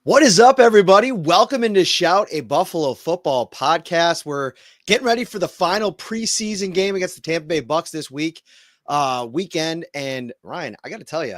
What is up, everybody? Welcome into Shout, a Buffalo football podcast. We're getting ready for the final preseason game against the Tampa Bay Bucks this weekend. And Ryan, I got to tell you,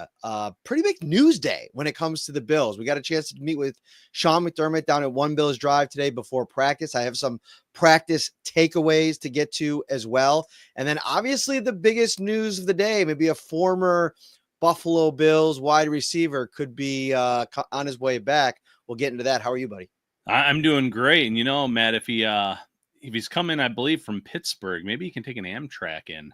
pretty big news day when it comes to the Bills. We got a chance to meet with Sean McDermott down at One Bills Drive today before practice. I have some practice takeaways to get to as well. And then obviously the biggest news of the day, maybe a former Buffalo Bills wide receiver could be on his way back. We'll get into that. How are you, buddy? I'm doing great. And you know, Matt, if he's coming, I believe, from Pittsburgh, maybe he can take an Amtrak in.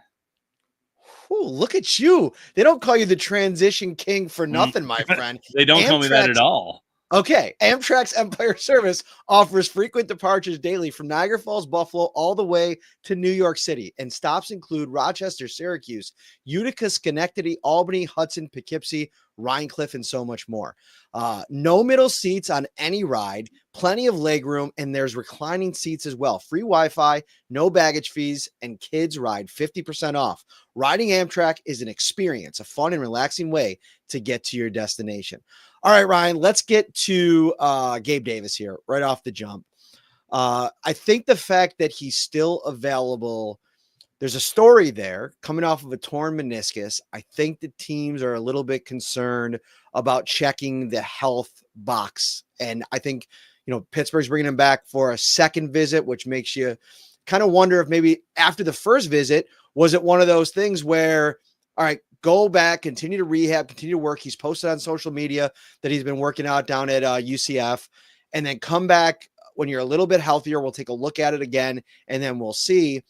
Ooh, look at you. They don't call you the transition king for nothing, my friend. They don't call me that at all. Okay, Amtrak's Empire Service offers frequent departures daily from Niagara Falls, Buffalo, all the way to New York City, and stops include Rochester, Syracuse, Utica, Schenectady, Albany, Hudson, Poughkeepsie, Rhine Cliff, and so much more. No middle seats on any ride, plenty of legroom, and there's reclining seats as well. Free Wi-Fi, no baggage fees, and kids ride 50% off. Riding Amtrak is an experience, a fun and relaxing way to get to your destination. All right, Ryan, let's get to Gabe Davis here right off the jump. I think the fact that he's still available, there's a story there coming off of a torn meniscus. I think the teams are a little bit concerned about checking the health box. And I think, Pittsburgh's bringing him back for a second visit, which makes you kind of wonder if maybe after the first visit, was it one of those things where, all right, go back, continue to rehab, continue to work. He's posted on social media that he's been working out down at UCF, and then come back when you're a little bit healthier. We'll take a look at it again, and then we'll see.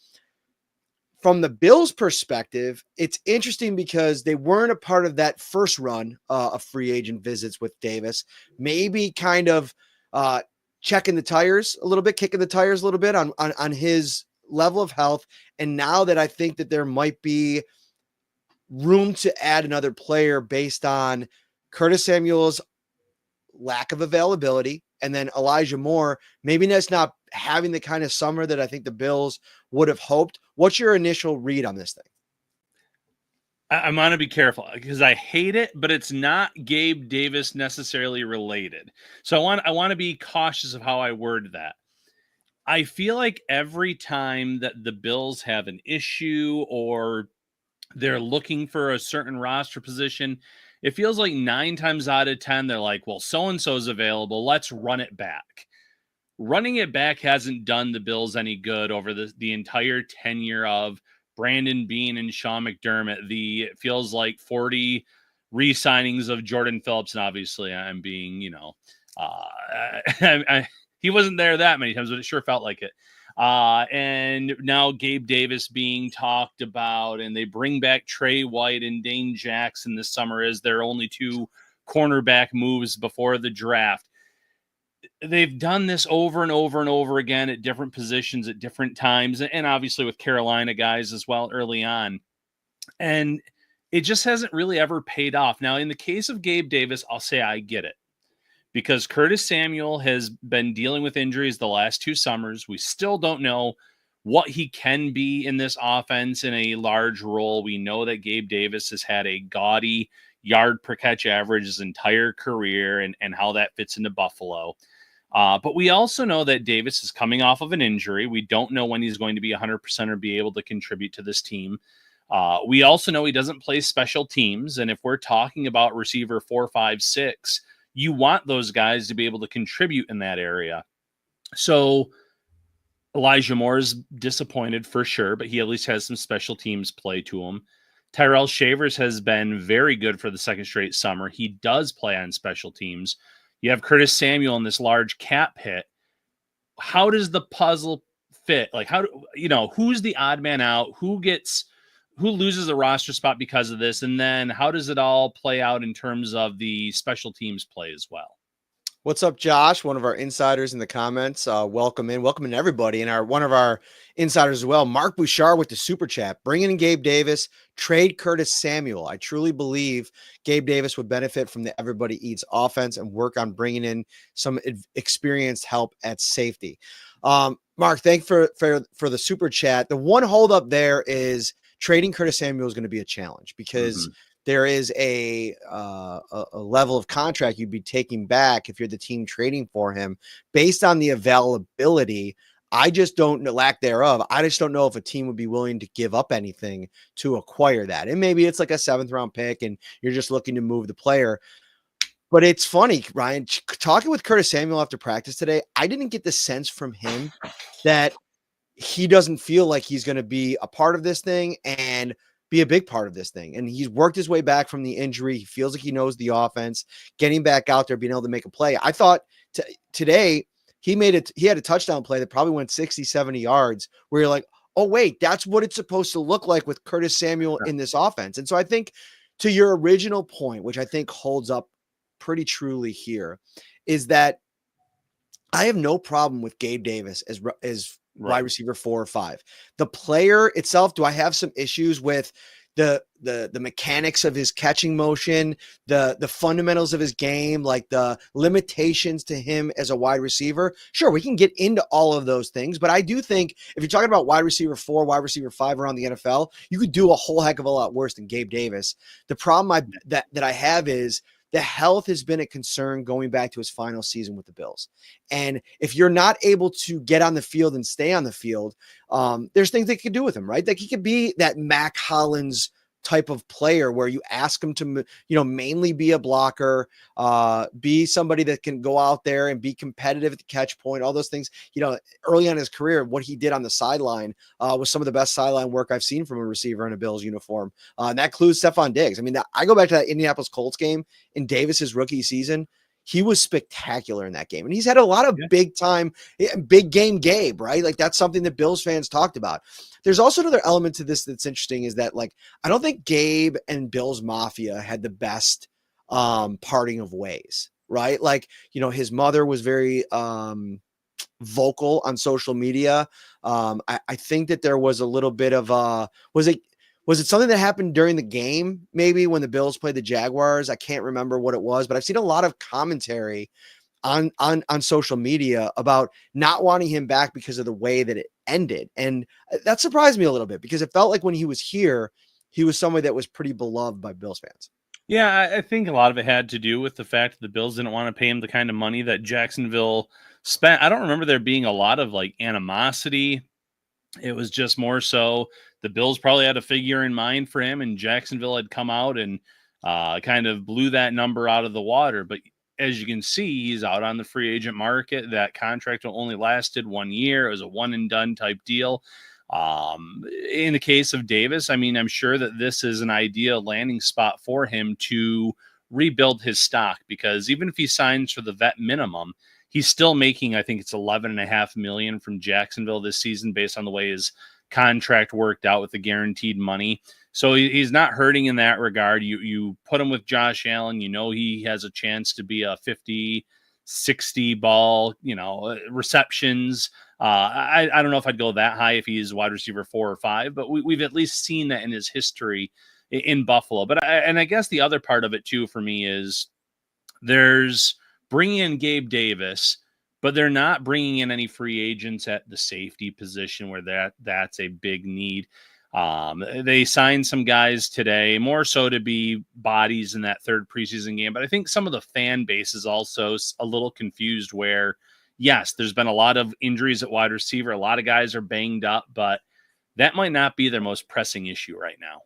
From the Bills' perspective, it's interesting because they weren't a part of that first run of free agent visits with Davis. Maybe kind of checking the tires a little bit, kicking the tires a little bit on his level of health. And now that I think that there might be room to add another player based on Curtis Samuel's lack of availability, and then Elijah Moore, maybe that's not having the kind of summer that I think the Bills would have hoped. What's your initial read on this thing? I'm going to be careful because I hate it, but it's not Gabe Davis necessarily related. So I want to be cautious of how I word that. I feel like every time that the Bills have an issue or they're looking for a certain roster position, it feels like 9 times out of 10, they're like, well, so-and-so's available. Let's run it back. Running it back hasn't done the Bills any good over the entire tenure of Brandon Beane and Sean McDermott. It feels like 40 re-signings of Jordan Phillips. And obviously I'm being, he wasn't there that many times, but it sure felt like it. And now Gabe Davis being talked about, and they bring back Trey White and Dane Jackson this summer as their only 2 cornerback moves before the draft. They've done this over and over and over again at different positions at different times, and obviously with Carolina guys as well early on. And it just hasn't really ever paid off. Now, in the case of Gabe Davis, I'll say I get it, because Curtis Samuel has been dealing with injuries the last 2 summers. We still don't know what he can be in this offense in a large role. We know that Gabe Davis has had a gaudy yard per catch average his entire career, and how that fits into Buffalo. But we also know that Davis is coming off of an injury. We don't know when he's going to be 100% or be able to contribute to this team. We also know he doesn't play special teams. And if we're talking about receiver 4, 5, 6, you want those guys to be able to contribute in that area. So Elijah Moore is disappointed for sure, but he at least has some special teams play to him. Tyrell Shavers has been very good for the second straight summer. He does play on special teams. You have Curtis Samuel in this large cap hit. How does the puzzle fit? Like, who's the odd man out? Who loses a roster spot because of this? And then how does it all play out in terms of the special teams play as well? What's up, Josh? One of our insiders in the comments. Welcome in everybody. And one of our insiders as well, Mark Bouchard with the super chat. Bring in Gabe Davis, trade Curtis Samuel. I truly believe Gabe Davis would benefit from the everybody eats offense and work on bringing in some experienced help at safety. Mark, thank for the super chat. The one holdup there is trading Curtis Samuel is going to be a challenge because there is a level of contract you'd be taking back if you're the team trading for him based on the availability. I just don't know, lack thereof. I just don't know if a team would be willing to give up anything to acquire that. And maybe it's like a 7th round pick and you're just looking to move the player. But it's funny, Ryan, talking with Curtis Samuel after practice today, I didn't get the sense from him that he doesn't feel like he's going to be a part of this thing and be a big part of this thing. And he's worked his way back from the injury. He feels like he knows the offense, getting back out there, being able to make a play. I thought today he had a touchdown play that probably went 60, 70 yards where you're like, oh, wait, that's what it's supposed to look like with Curtis Samuel in this offense. And so I think to your original point, which I think holds up pretty truly here, is that I have no problem with Gabe Davis as wide receiver 4 or 5. The player itself, do I have some issues with the mechanics of his catching motion, the fundamentals of his game, like the limitations to him as a wide receiver? Sure, we can get into all of those things, but I do think if you're talking about wide receiver 4, wide receiver 5 around the NFL, you could do a whole heck of a lot worse than Gabe Davis. The problem that I have is the health has been a concern going back to his final season with the Bills. And if you're not able to get on the field and stay on the field, there's things they could do with him, right? Like he could be that Mac Hollins type of player where you ask him to, mainly be a blocker, be somebody that can go out there and be competitive at the catch point, all those things. Early on in his career, what he did on the sideline was some of the best sideline work I've seen from a receiver in a Bills uniform. And that includes Stephon Diggs. I mean, I go back to that Indianapolis Colts game in Davis's rookie season. He was spectacular in that game. And he's had a lot of big game Gabe, right? Like that's something that Bills fans talked about. There's also another element to this that's interesting is that like, I don't think Gabe and Bills Mafia had the best parting of ways, right? Like, his mother was very vocal on social media. I think that there was a little bit of was it something that happened during the game, maybe when the Bills played the Jaguars? I can't remember what it was, but I've seen a lot of commentary on social media about not wanting him back because of the way that it ended. And that surprised me a little bit because it felt like when he was here, he was somebody that was pretty beloved by Bills fans. Yeah, I think a lot of it had to do with the fact that the Bills didn't want to pay him the kind of money that Jacksonville spent. I don't remember there being a lot of like animosity. It was just more so the Bills probably had a figure in mind for him, and Jacksonville had come out and kind of blew that number out of the water. But as you can see, he's out on the free agent market. That contract only lasted 1 year. It was a one and done type deal. In the case of Davis, I mean, I'm sure that this is an ideal landing spot for him to rebuild his stock, because even if he signs for the vet minimum, he's still making, I think it's $11.5 million from Jacksonville this season based on the way his contract worked out with the guaranteed money. So he's not hurting in that regard. You put him with Josh Allen, he has a chance to be a 50, 60 ball, receptions. I don't know if I'd go that high if he's wide receiver 4 or 5, but we've at least seen that in his history in Buffalo. But I guess the other part of it too for me is there's bringing in Gabe Davis, but they're not bringing in any free agents at the safety position where that's a big need. They signed some guys today, more so to be bodies in that third preseason game. But I think some of the fan base is also a little confused where, yes, there's been a lot of injuries at wide receiver. A lot of guys are banged up, but that might not be their most pressing issue right now.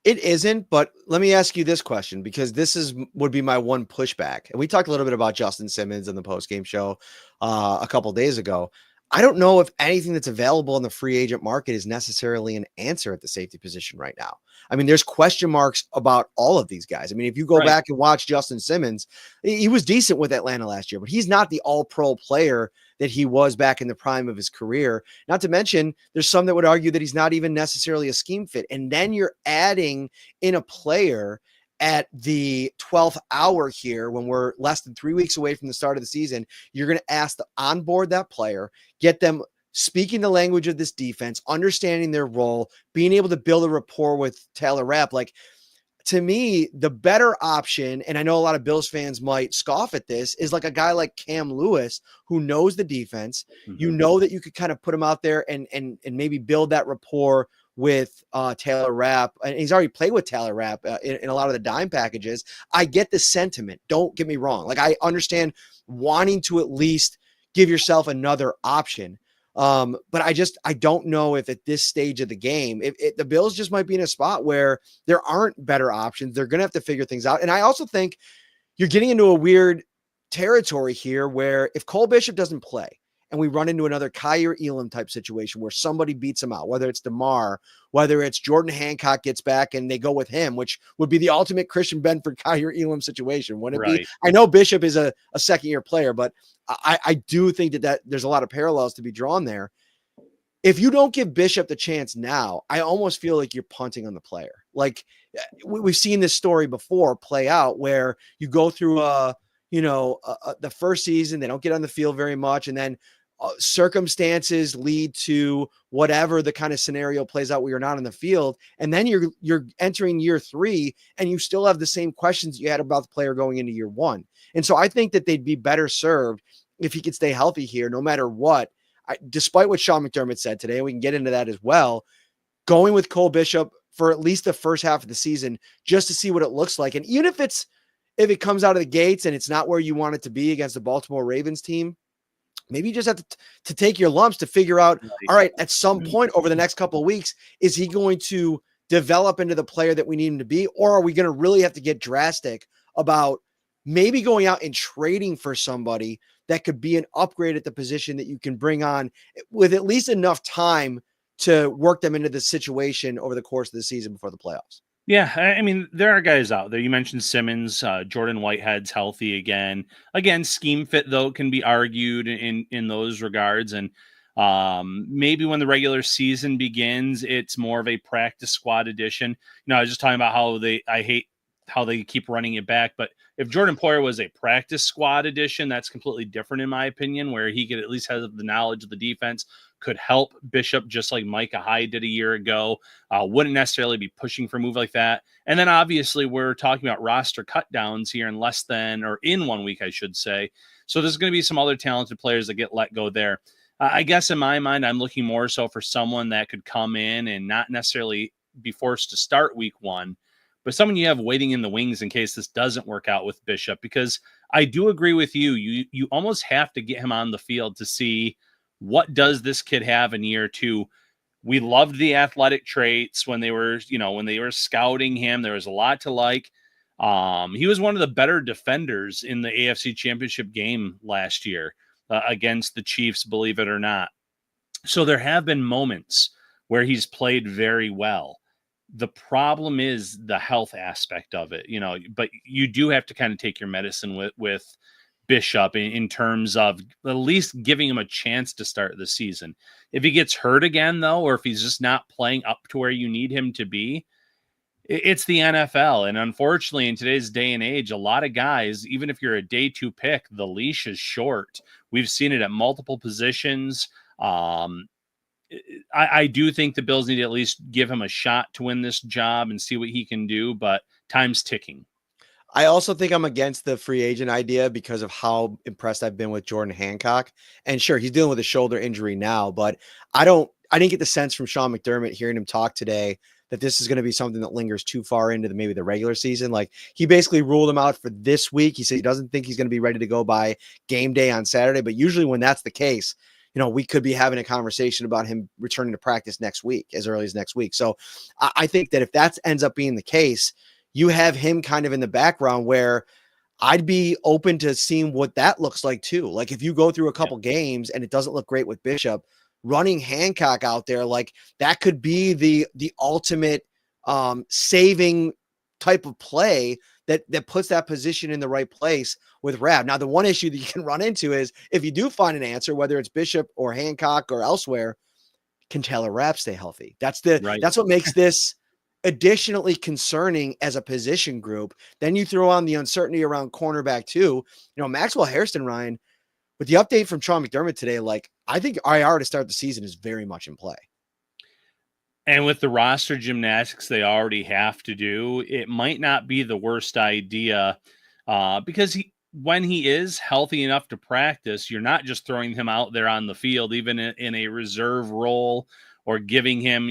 It isn't, but let me ask you this question, because this would be my one pushback. And we talked a little bit about Justin Simmons in the postgame show a couple of days ago. I don't know if anything that's available in the free agent market is necessarily an answer at the safety position right now. I mean, there's question marks about all of these guys. I mean, if you go back and watch Justin Simmons, he was decent with Atlanta last year, but he's not the all-pro player that he was back in the prime of his career. Not to mention, there's some that would argue that he's not even necessarily a scheme fit. And then you're adding in a player at the 12th hour here, when we're less than 3 weeks away from the start of the season. You're going to ask to onboard that player, get them speaking the language of this defense, understanding their role, being able to build a rapport with Taylor Rapp. Like, to me, the better option, and I know a lot of Bills fans might scoff at this, is like a guy like Cam Lewis who knows the defense. Mm-hmm. You know that you could kind of put him out there and maybe build that rapport with Taylor Rapp, and he's already played with Taylor Rapp in a lot of the dime packages. I get the sentiment. Don't get me wrong. Like, I understand wanting to at least give yourself another option. But I don't know if at this stage of the game, if the Bills just might be in a spot where there aren't better options. They're going to have to figure things out. And I also think you're getting into a weird territory here where if Cole Bishop doesn't play and we run into another Kyer Elam type situation where somebody beats him out, whether it's DeMar, whether it's Jordan Hancock gets back and they go with him, which would be the ultimate Christian Benford Kyer Elam situation, wouldn't it be? I know Bishop is a second-year player, but I do think that there's a lot of parallels to be drawn there. If you don't give Bishop the chance now, I almost feel like you're punting on the player. Like, we've seen this story before play out where you go through the first season, they don't get on the field very much, and then circumstances lead to whatever the kind of scenario plays out where you're not on the field, and then you're entering year 3 and you still have the same questions you had about the player going into year 1. And so I think that they'd be better served if he could stay healthy here no matter what. Despite what Sean McDermott said today, we can get into that as well, going with Cole Bishop for at least the first half of the season just to see what it looks like. And even if it comes out of the gates and it's not where you want it to be against the Baltimore Ravens team, maybe you just have to take your lumps to figure out, all right, at some point over the next couple of weeks, is he going to develop into the player that we need him to be? Or are we going to really have to get drastic about maybe going out and trading for somebody that could be an upgrade at the position that you can bring on with at least enough time to work them into the situation over the course of the season before the playoffs? Yeah, I mean, there are guys out there. You mentioned Simmons, Jordan Whitehead's healthy again. Again, scheme fit, though, can be argued in those regards. And maybe when the regular season begins, it's more of a practice squad addition. I was just talking about how I hate how they keep running it back. But if Jordan Poyer was a practice squad addition, that's completely different, in my opinion, where he could at least have the knowledge of the defense, could help Bishop just like Micah Hyde did a year ago, wouldn't necessarily be pushing for a move like that. And then obviously we're talking about roster cut downs here in in 1 week, I should say. So there's going to be some other talented players that get let go there. I guess in my mind, I'm looking more so for someone that could come in and not necessarily be forced to start week 1, but someone you have waiting in the wings in case this doesn't work out with Bishop, because I do agree with you. You almost have to get him on the field to see what does this kid have in year 2. We loved the athletic traits when they were scouting him. There was a lot to like. He was one of the better defenders in the AFC Championship game last year against the Chiefs, believe it or not. So there have been moments where he's played very well. The problem is the health aspect of it, but you do have to kind of take your medicine with Bishop in terms of at least giving him a chance to start the season. If he gets hurt again, though, or if he's just not playing up to where you need him to be, it's the NFL. And unfortunately, in today's day and age, a lot of guys, even if you're a day 2 pick, the leash is short. We've seen it at multiple positions. I do think the Bills need to at least give him a shot to win this job and see what he can do, but time's ticking. I also think I'm against the free agent idea because of how impressed I've been with Jordan Hancock. And sure, he's dealing with a shoulder injury now, but I didn't get the sense from Sean McDermott hearing him talk today that this is going to be something that lingers too far into maybe the regular season. Like, he basically ruled him out for this week. He said he doesn't think he's going to be ready to go by game day on Saturday, but usually when that's the case, we could be having a conversation about him returning to practice next week, as early as next week. So I think that if that ends up being the case, you have him kind of in the background where I'd be open to seeing what that looks like too. Like, if you go through a couple games and it doesn't look great with Bishop, running Hancock out there, like, that could be the ultimate saving type of play that puts that position in the right place with Rapp. Now, the one issue that you can run into is if you do find an answer, whether it's Bishop or Hancock or elsewhere, can Taylor Rapp stay healthy? That's what makes this additionally concerning as a position group. Then you throw on the uncertainty around cornerback too. Maxwell Hairston, Ryan, with the update from Sean McDermott today, like, I think IR to start the season is very much in play. And with the roster gymnastics they already have to do, it might not be the worst idea because when he is healthy enough to practice, you're not just throwing him out there on the field, even in a reserve role or giving him,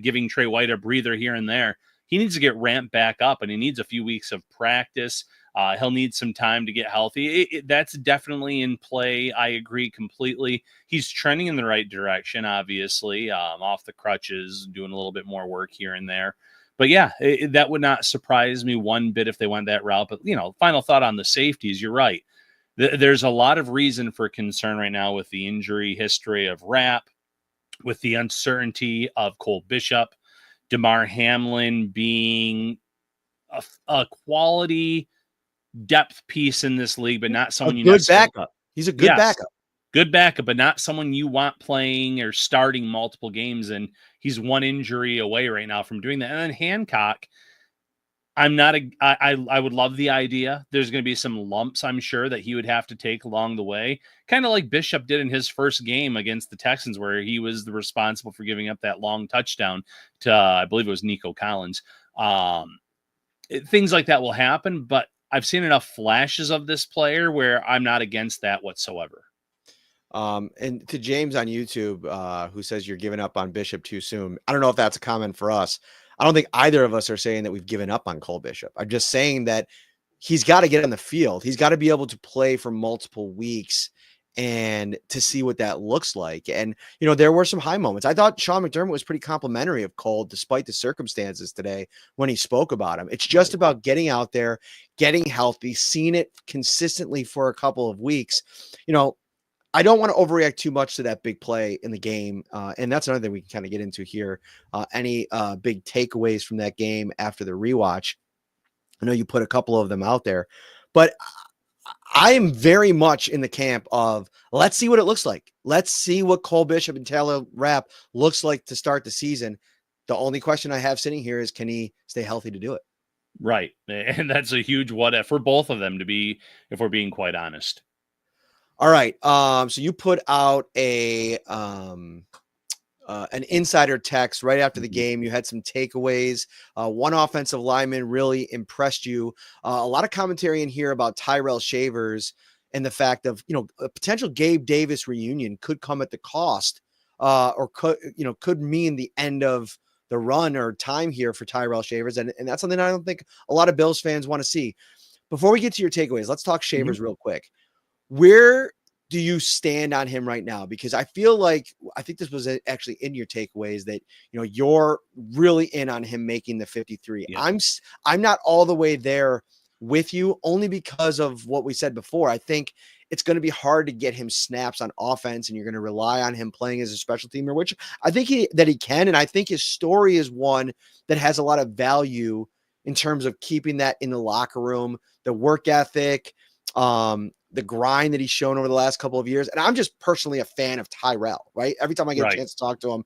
giving Trey White a breather here and there. He needs to get ramped back up, and he needs a few weeks of practice. He'll need some time to get healthy. That's definitely in play. I agree completely. He's trending in the right direction, obviously, off the crutches, doing a little bit more work here and there. But yeah, that would not surprise me one bit if they went that route. But, final thought on the safeties, you're right. There's a lot of reason for concern right now with the injury history of Rapp, with the uncertainty of Cole Bishop, DeMar Hamlin being a quality depth piece in this league, but not someone a good backup. He's a good backup. Good backup, but not someone you want playing or starting multiple games. And he's one injury away right now from doing that. And then Hancock, I would love the idea. There's going to be some lumps, I'm sure, that he would have to take along the way. Kind of like Bishop did in his first game against the Texans, where he was responsible for giving up that long touchdown to, I believe it was Nico Collins. Things like that will happen, but I've seen enough flashes of this player where I'm not against that whatsoever. And to James on YouTube, who says you're giving up on Bishop too soon. I don't know if that's a comment for us. I don't think either of us are saying that we've given up on Cole Bishop. I'm just saying that he's got to get on the field. He's got to be able to play for multiple weeks and to see what that looks like. And, there were some high moments. I thought Sean McDermott was pretty complimentary of Cole, despite the circumstances today when he spoke about him. It's just about getting out there, getting healthy, seeing it consistently for a couple of weeks. I don't want to overreact too much to that big play in the game. And that's another thing we can kind of get into here. Any big takeaways from that game after the rewatch? I know you put a couple of them out there, but I am very much in the camp of let's see what it looks like. Let's see what Cole Bishop and Taylor Rapp looks like to start the season. The only question I have sitting here is, can he stay healthy to do it? Right. And that's a huge what if for both of them, to be, if we're being quite honest. All right. So you put out an insider text right after the game. You had some takeaways. One offensive lineman really impressed you. A lot of commentary in here about Tyrell Shavers and the fact of, a potential Gabe Davis reunion could come at the cost, or could mean the end of the run or time here for Tyrell Shavers. And that's something I don't think a lot of Bills fans want to see. Before we get to your takeaways, let's talk Shavers real quick. Where do you stand on him right now? Because I think this was actually in your takeaways that, you're really in on him making the 53. Yeah. I'm not all the way there with you, only because of what we said before. I think it's going to be hard to get him snaps on offense, and you're going to rely on him playing as a special teamer, which I think he can. And I think his story is one that has a lot of value in terms of keeping that in the locker room, the work ethic, the grind that he's shown over the last couple of years. And I'm just personally a fan of Tyrell, right? Every time I get a chance to talk to him,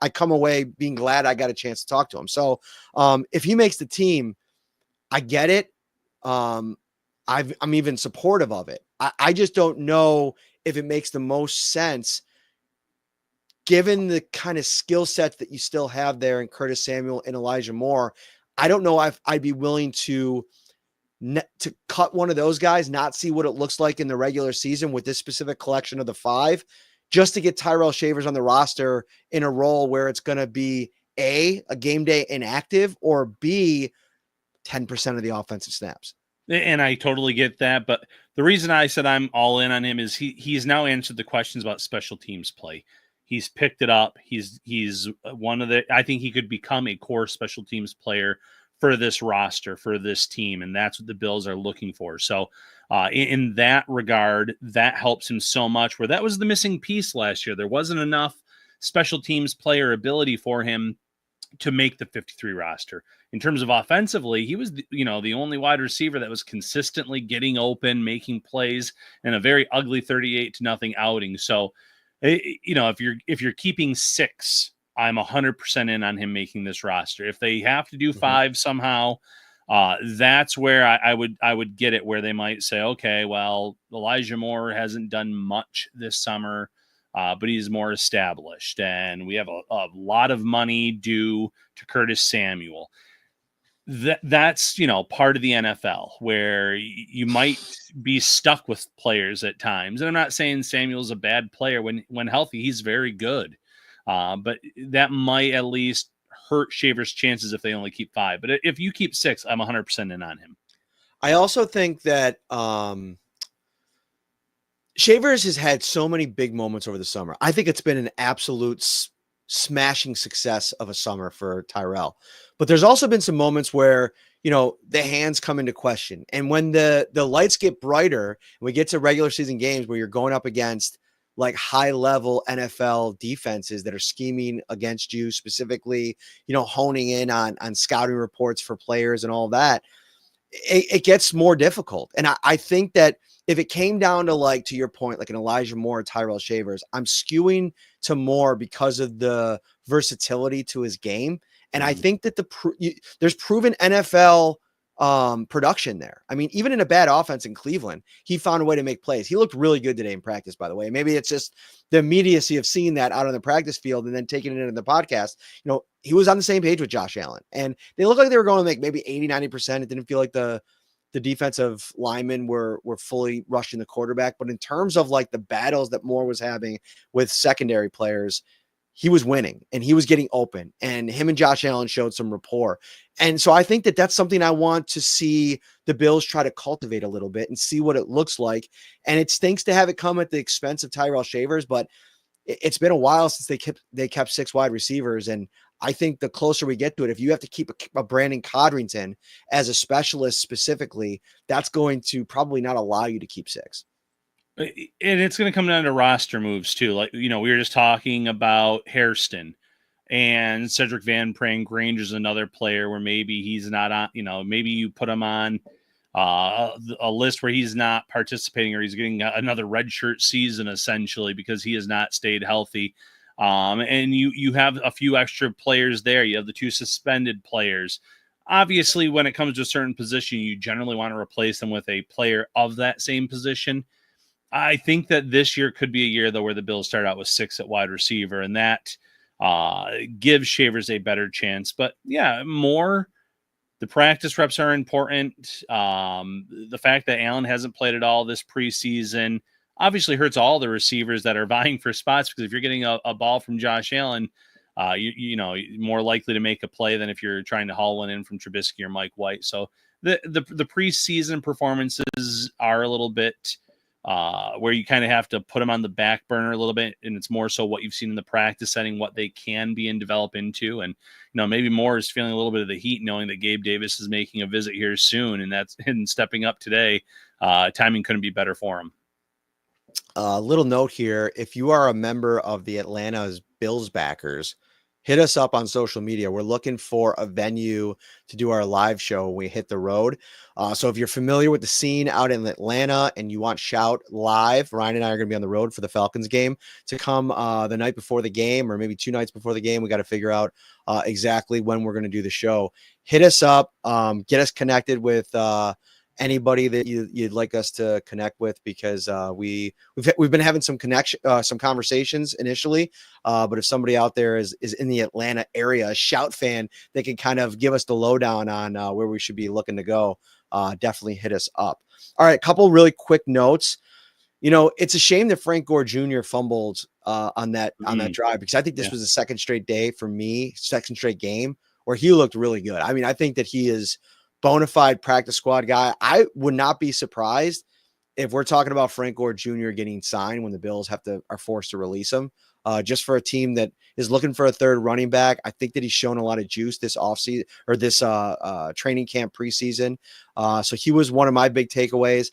I come away being glad I got a chance to talk to him. So if he makes the team, I get it. I'm even supportive of it. I just don't know if it makes the most sense given the kind of skill sets that you still have there in Curtis Samuel and Elijah Moore. I don't know if I'd be willing to cut one of those guys, not see what it looks like in the regular season with this specific collection of the 5, just to get Tyrell Shavers on the roster in a role where it's going to be a game day inactive, or B, 10% of the offensive snaps. And I totally get that. But the reason I said I'm all in on him is he's now answered the questions about special teams play. He's picked it up. He's one of I think he could become a core special teams player for this roster, for this team. And that's what the Bills are looking for. So in that regard, that helps him so much, where that was the missing piece last year. There wasn't enough special teams player ability for him to make the 53 roster. In terms of offensively, he was, the only wide receiver that was consistently getting open, making plays in a very ugly 38-0 outing. So, if you're keeping 6, I'm 100% in on him making this roster. If they have to do 5 somehow, that's where I would get it, where they might say, okay, well, Elijah Moore hasn't done much this summer, but he's more established, and we have a lot of money due to Curtis Samuel. That's part of the NFL, where you might be stuck with players at times. And I'm not saying Samuel's a bad player. When healthy, he's very good. But that might at least hurt Shaver's chances if they only keep 5. But if you keep 6, I'm 100% in on him. I also think that Shavers has had so many big moments over the summer. I think it's been an absolute smashing success of a summer for Tyrell. But there's also been some moments where, the hands come into question. And when the lights get brighter and we get to regular season games where you're going up against like high level NFL defenses that are scheming against you, specifically, honing in on scouting reports for players and all that, it gets more difficult. And I think that if it came down to, to your point, like an Elijah Moore or Tyrell Shavers, I'm skewing to Moore because of the versatility to his game. And I think that there's proven NFL production there. I mean, even in a bad offense in Cleveland, he found a way to make plays. He looked really good today in practice, by the way. Maybe it's just the immediacy of seeing that out on the practice field and then taking it into the podcast. He was on the same page with Josh Allen, and they looked like they were going to make maybe 80-90%. It didn't feel like the defensive linemen were fully rushing the quarterback. But in terms of like the battles that Moore was having with secondary players, he was winning and he was getting open, and him and Josh Allen showed some rapport. And so I think that that's something I want to see the Bills try to cultivate a little bit and see what it looks like. And it stinks to have it come at the expense of Tyrell Shavers, but it's been a while since they kept 6 wide receivers. And I think the closer we get to it, if you have to keep a Brandon Codrington as a specialist specifically, that's going to probably not allow you to keep 6. And it's going to come down to roster moves too. Like, we were just talking about Hairston and Cedric Van Prank. Granger's another player where maybe he's not on, maybe you put him on a list where he's not participating, or he's getting another redshirt season essentially because he has not stayed healthy. And you have a few extra players there. You have the 2 suspended players. Obviously, when it comes to a certain position, you generally want to replace them with a player of that same position. I think that this year could be a year, though, where the Bills start out with 6 at wide receiver, and that gives Shavers a better chance. But, yeah, Moore, the practice reps are important. The fact that Allen hasn't played at all this preseason obviously hurts all the receivers that are vying for spots, because if you're getting a ball from Josh Allen, you're more likely to make a play than if you're trying to haul one in from Trubisky or Mike White. So the preseason performances are a little bit where you kind of have to put them on the back burner a little bit, and it's more so what you've seen in the practice setting, what they can be and develop into. And maybe Moore is feeling a little bit of the heat, knowing that Gabe Davis is making a visit here soon, and stepping up today. Timing couldn't be better for him. Little note here: if you are a member of the Atlanta's Bills backers, hit us up on social media. We're looking for a venue to do our live show when we hit the road. So if you're familiar with the scene out in Atlanta and you want Shout live, Ryan and I are going to be on the road for the Falcons game to come the night before the game, or maybe 2 nights before the game. We got to figure out exactly when we're going to do the show. Hit us up, get us connected with anybody that you'd like us to connect with, because we've been having some conversations initially, but if somebody out there is in the Atlanta area, a Shout fan, they can kind of give us the lowdown on where we should be looking to go. Definitely hit us up. All right, a couple really quick notes. It's a shame that Frank Gore Jr. fumbled on that drive, because I think this was the second straight game where he looked really good. I mean, I think that he is bona fide practice squad guy. I would not be surprised if we're talking about Frank Gore Jr. getting signed when the Bills are forced to release him, just for a team that is looking for a third running back. I think that he's shown a lot of juice this offseason, or this training camp preseason. So he was one of my big takeaways.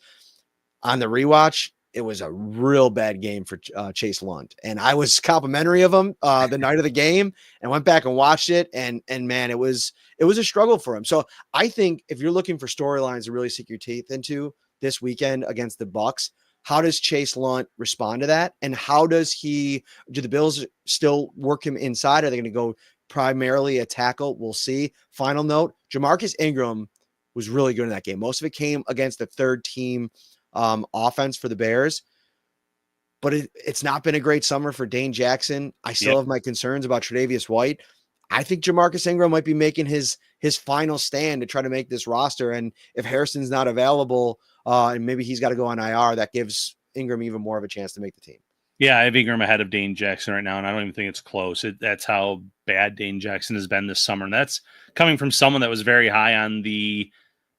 On the rewatch, it was a real bad game for Chase Lunt, and I was complimentary of him the night of the game, and went back and watched it, and man, it was a struggle for him. So I think if you're looking for storylines to really sink your teeth into this weekend against the Bucs, how does Chase Lunt respond to that, and how do the Bills still work him inside? Are they going to go primarily a tackle? We'll see. Final note: Jamarcus Ingram was really good in that game. Most of it came against the third team offense for the Bears, but it's not been a great summer for Dane Jackson. I still have my concerns about Tre'Davious White. I think Jamarcus Ingram might be making his final stand to try to make this roster. And if Harrison's not available, and maybe he's got to go on IR, that gives Ingram even more of a chance to make the team. Yeah, I have Ingram ahead of Dane Jackson right now, and I don't even think it's close. That's how bad Dane Jackson has been this summer. And that's coming from someone that was very high on the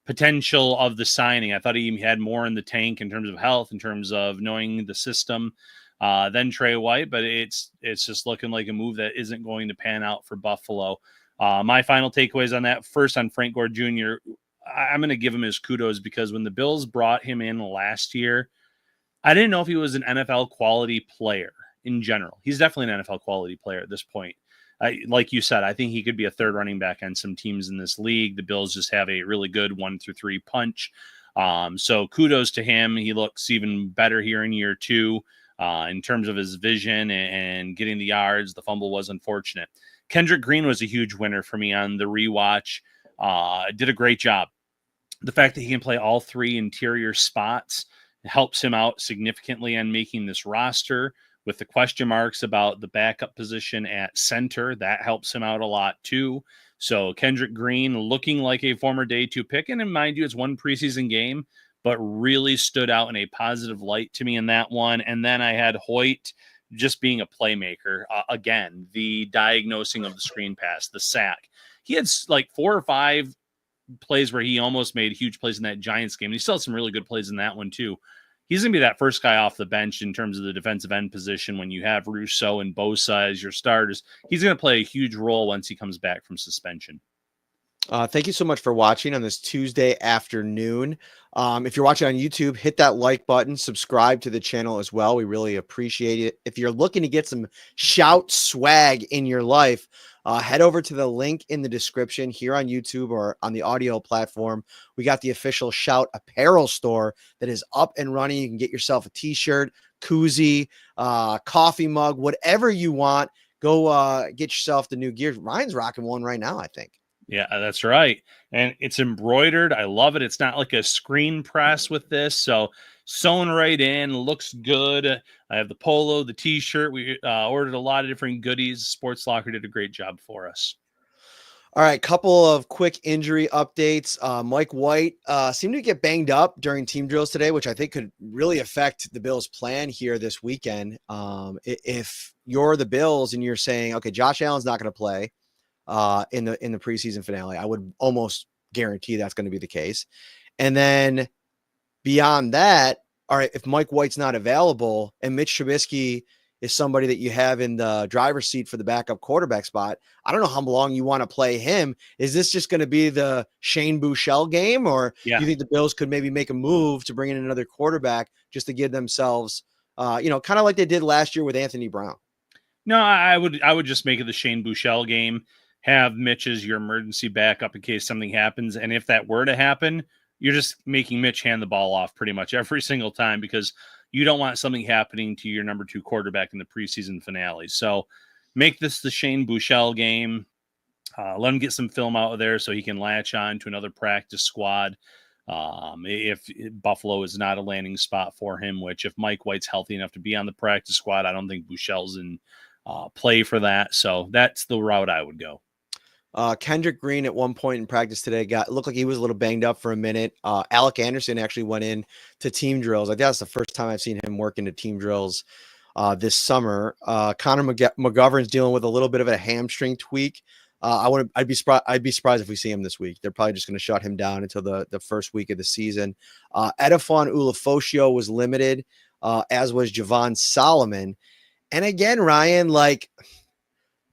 potential of the signing. I thought he had more in the tank in terms of health, in terms of knowing the system, than Trey White, but it's just looking like a move that isn't going to pan out for Buffalo. My final takeaways on that, first on Frank Gore Jr., I'm going to give him his kudos because when the Bills brought him in last year, I didn't know if he was an NFL quality player in general. He's definitely an NFL quality player at this point. Like you said, I think he could be a third running back on some teams in this league. The Bills just have a really good 1-3 punch. So kudos to him. He looks even better here in year 2 in terms of his vision and getting the yards. The fumble was unfortunate. Kendrick Green was a huge winner for me on the rewatch. Did a great job. The fact that he can play all 3 interior spots helps him out significantly on making this roster. With the question marks about the backup position at center, that helps him out a lot too. So Kendrick Green looking like a former day 2 pick, and mind you, it's one preseason game, but really stood out in a positive light to me in that one. And then I had Hoyt just being a playmaker. Again, the diagnosing of the screen pass, the sack. He had like 4 or 5 plays where he almost made huge plays in that Giants game. And he still had some really good plays in that one too. He's going to be that first guy off the bench in terms of the defensive end position when you have Rousseau and Bosa as your starters. He's going to play a huge role once he comes back from suspension. Thank you so much for watching on this Tuesday afternoon. If you're watching on YouTube, hit that like button, subscribe to the channel as well. We really appreciate it. If you're looking to get some shout swag in your life, head over to the link in the description here on YouTube or on the audio platform. We got the official Shout apparel store that is up and running. You can get yourself a t-shirt, koozie, coffee mug, whatever you want. Go get yourself the new gear. Ryan's rocking one right now, I think. Yeah, that's right. And it's embroidered. I love it. It's not like a screen press with this. So sewn right in, looks good. I have the polo, the t-shirt. We ordered a lot of different goodies. Sports Locker did a great job for us. All right, couple of quick injury updates. Mike White seemed to get banged up during team drills today, which I think could really affect the Bills' plan here this weekend. If you're the Bills and you're saying, okay, Josh Allen's not going to play in the preseason finale, I would almost guarantee that's going to be the case. And then beyond that, all right, if Mike White's not available and Mitch Trubisky is somebody that you have in the driver's seat for the backup quarterback spot, I don't know how long you want to play him. Is this just going to be the Shane Buechele game, or do you think the Bills could maybe make a move to bring in another quarterback just to give themselves, kind of like they did last year with Anthony Brown? No, I would just make it the Shane Buechele game. Have Mitch as your emergency backup in case something happens. And if that were to happen, you're just making Mitch hand the ball off pretty much every single time because you don't want something happening to your number 2 quarterback in the preseason finale. So make this the Shane Buechele game. Let him get some film out of there so he can latch on to another practice squad. If Buffalo is not a landing spot for him, which if Mike White's healthy enough to be on the practice squad, I don't think Buechele's in play for that. So that's the route I would go. Kendrick Green at one point in practice today looked like he was a little banged up for a minute. Alec Anderson actually went in to team drills. I think that's the first time I've seen him work into team drills this summer. Connor McGovern's dealing with a little bit of a hamstring tweak. I'd be surprised if we see him this week. They're probably just going to shut him down until the first week of the season. Edifon Ulofoshio was limited, as was Javon Solomon. And again, Ryan,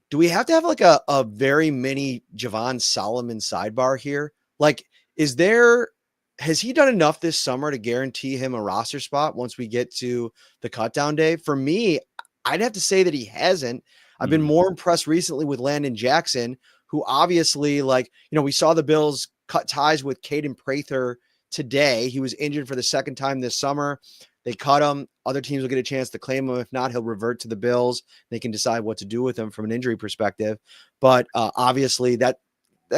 do we have to have a very mini Javon Solomon sidebar here? Has he done enough this summer to guarantee him a roster spot once we get to the cutdown day? For me, I'd have to say that he hasn't. I've been more impressed recently with Landon Jackson, who obviously, we saw the Bills cut ties with Caden Prather today. He was injured for the second time this summer. They cut him. Other teams will get a chance to claim him. If not, he'll revert to the Bills. They can decide what to do with him from an injury perspective. But obviously that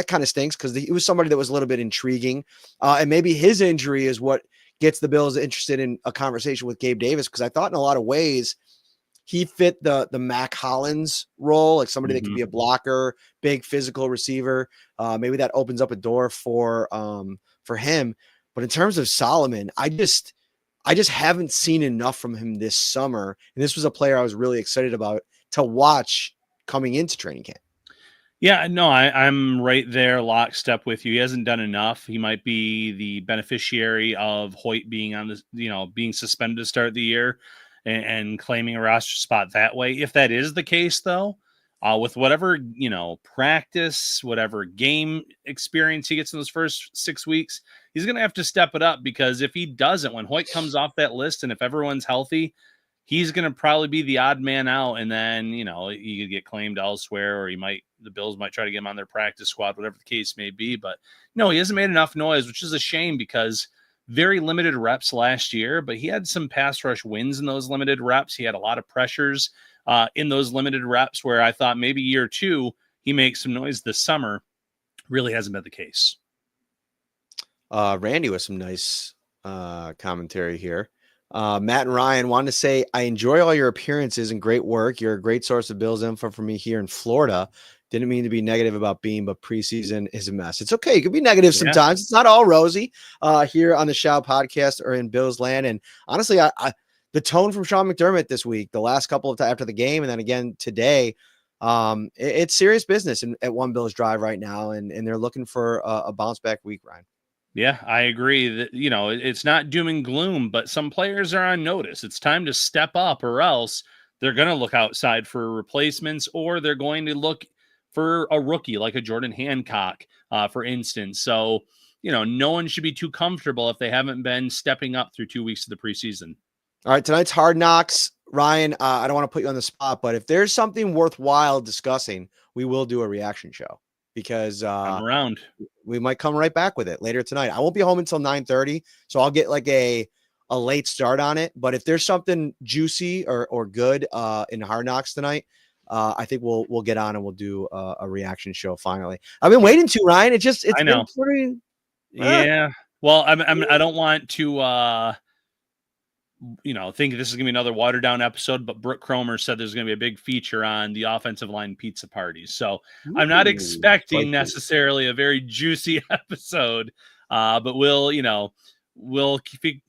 kind of stinks because he was somebody that was a little bit intriguing. And maybe his injury is what gets the Bills interested in a conversation with Gabe Davis, because I thought in a lot of ways he fit the Mac Hollins role, like somebody that could be a blocker, big physical receiver. Maybe that opens up a door for him. But in terms of Solomon, I just haven't seen enough from him this summer. And this was a player I was really excited about to watch coming into training camp. Yeah, no, I'm right there, lockstep with you. He hasn't done enough. He might be the beneficiary of Hoyt being on this, being suspended to start the year and claiming a roster spot that way. If that is the case, though, with whatever practice, whatever game experience he gets in those first 6 weeks, he's going to have to step it up, because if he doesn't, when Hoyt comes off that list and if everyone's healthy, he's going to probably be the odd man out, and then he could get claimed elsewhere, or the Bills might try to get him on their practice squad, whatever the case may be. But no, he hasn't made enough noise, which is a shame, because very limited reps last year, but he had some pass rush wins in those limited reps. He had a lot of pressures in those limited reps, where I thought maybe year two he makes some noise this summer. Really hasn't been the case. Randy with some nice commentary here. Matt and Ryan wanted to say, I enjoy all your appearances and great work. You're a great source of Bills info for me here in Florida. Didn't mean to be negative about Beam, but preseason is a mess. It's okay. You can be negative sometimes. It's not all rosy here on the Shout podcast or in Bills land. And honestly, the tone from Sean McDermott this week, the last couple of after the game, and then again today, it's serious business at One Bills Drive right now, and they're looking for a bounce back week, Ryan. Yeah, I agree that, it's not doom and gloom, but some players are on notice. It's time to step up, or else they're going to look outside for replacements, or they're going to look for a rookie like a Jordan Hancock, for instance. So, no one should be too comfortable if they haven't been stepping up through 2 weeks of the preseason. All right, tonight's Hard Knocks. Ryan, I don't want to put you on the spot, but if there's something worthwhile discussing, we will do a reaction show, because I'm around. We might come right back with it later tonight. I won't be home until 9:30, so I'll get like a late start on it. But if there's something juicy or good in Hard Knocks tonight, I think we'll get on and we'll do a reaction show finally. I've been waiting to, Ryan. It's I know. been pretty. Yeah. Well, I don't want to think this is gonna be another watered down episode, but Brooke Cromer said there's gonna be a big feature on the offensive line pizza parties. So I'm not expecting necessarily a very juicy episode, but we'll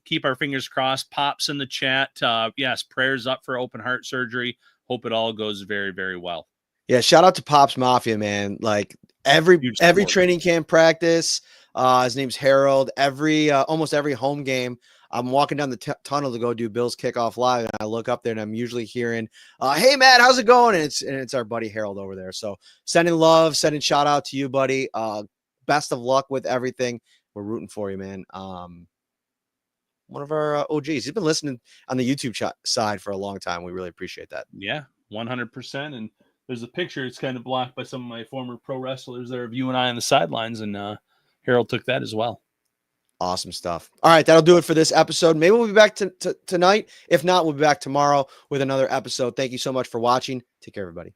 keep our fingers crossed. Pops in the chat. Yes, prayers up for open heart surgery. Hope it all goes very, very well. Yeah, shout out to Pops Mafia, man. Like every training camp practice. His name's Harold. Almost every home game, I'm walking down the tunnel to go do Bills Kickoff Live, and I look up there and I'm usually hearing, hey, Matt, how's it going? And it's our buddy Harold over there. So sending love, sending shout out to you, buddy. Best of luck with everything. We're rooting for you, man. One of our OGs. He's been listening on the YouTube side for a long time. We really appreciate that. Yeah, 100%. And there's a picture. It's kind of blocked by some of my former pro wrestlers there of you and I on the sidelines, and Harold took that as well. Awesome stuff. All right, that'll do it for this episode. Maybe we'll be back tonight. If not, we'll be back tomorrow with another episode. Thank you so much for watching. Take care, everybody.